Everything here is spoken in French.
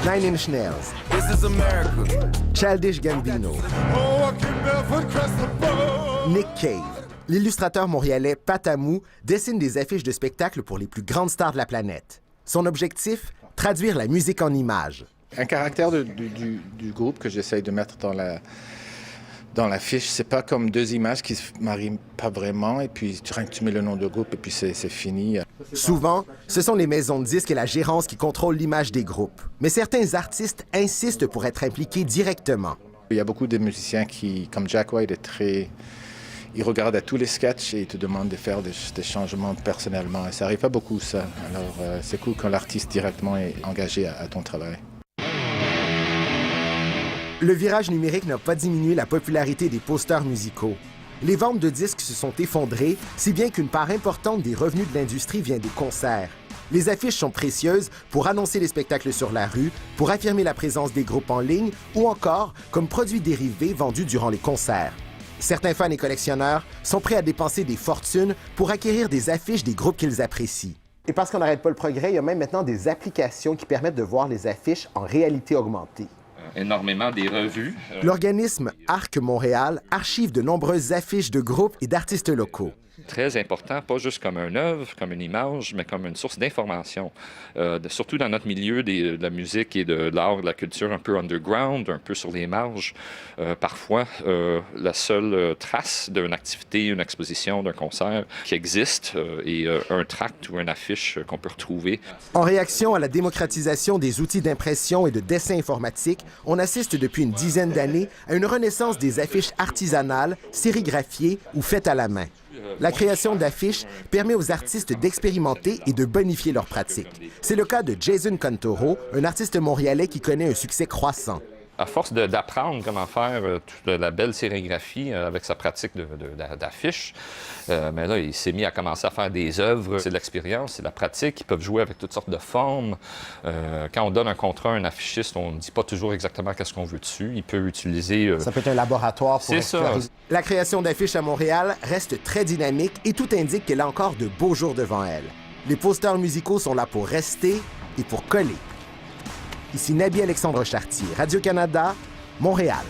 Nine Inch Nails, Childish Gambino, Nick Cave. L'illustrateur montréalais Pat Amou dessine des affiches de spectacles pour les plus grandes stars de la planète. Son objectif? Traduire la musique en images. Un caractère du groupe que j'essaye de mettre dans l'affiche, c'est pas comme deux images qui se marient pas vraiment, et puis tu mets le nom de groupe et puis c'est fini. Souvent, ce sont les maisons de disques et la gérance qui contrôlent l'image des groupes. Mais certains artistes insistent pour être impliqués directement. Il y a beaucoup de musiciens qui, comme Jack White, il regarde à tous les sketchs et il te demande de faire des changements personnellement. Et ça n'arrive pas beaucoup, ça. Alors, c'est cool quand l'artiste directement est engagé à ton travail. Le virage numérique n'a pas diminué la popularité des posters musicaux. Les ventes de disques se sont effondrées, si bien qu'une part importante des revenus de l'industrie vient des concerts. Les affiches sont précieuses pour annoncer les spectacles sur la rue, pour affirmer la présence des groupes en ligne ou encore comme produits dérivés vendus durant les concerts. Certains fans et collectionneurs sont prêts à dépenser des fortunes pour acquérir des affiches des groupes qu'ils apprécient. Et parce qu'on n'arrête pas le progrès, il y a même maintenant des applications qui permettent de voir les affiches en réalité augmentée. Énormément des revues. L'organisme Arc Montréal archive de nombreuses affiches de groupes et d'artistes locaux. Très important, pas juste comme une œuvre, comme une image, mais comme une source d'information. Surtout dans notre milieu de la musique et de l'art, de la culture un peu underground, un peu sur les marges. Parfois, la seule trace d'une activité, une exposition, d'un concert qui existe est un tract ou une affiche qu'on peut retrouver. En réaction à la démocratisation des outils d'impression et de dessin informatique, on assiste depuis une dizaine d'années à une renaissance des affiches artisanales, sérigraphiées ou faites à la main. La création d'affiches permet aux artistes d'expérimenter et de bonifier leurs pratiques. C'est le cas de Jason Cantoro, un artiste montréalais qui connaît un succès croissant. À force d'apprendre comment faire toute la belle sérigraphie avec sa pratique d'affiches, mais là, il s'est mis à commencer à faire des œuvres. C'est de l'expérience, c'est de la pratique. Ils peuvent jouer avec toutes sortes de formes. Quand on donne un contrat à un affichiste, on ne dit pas toujours exactement qu'est-ce qu'on veut dessus. Il peut utiliser... Ça peut être un laboratoire pour explorer. Ça. La création d'affiches à Montréal reste très dynamique et tout indique qu'elle a encore de beaux jours devant elle. Les posters musicaux sont là pour rester et pour coller. Ici Nabi Alexandre Chartier, Radio-Canada, Montréal.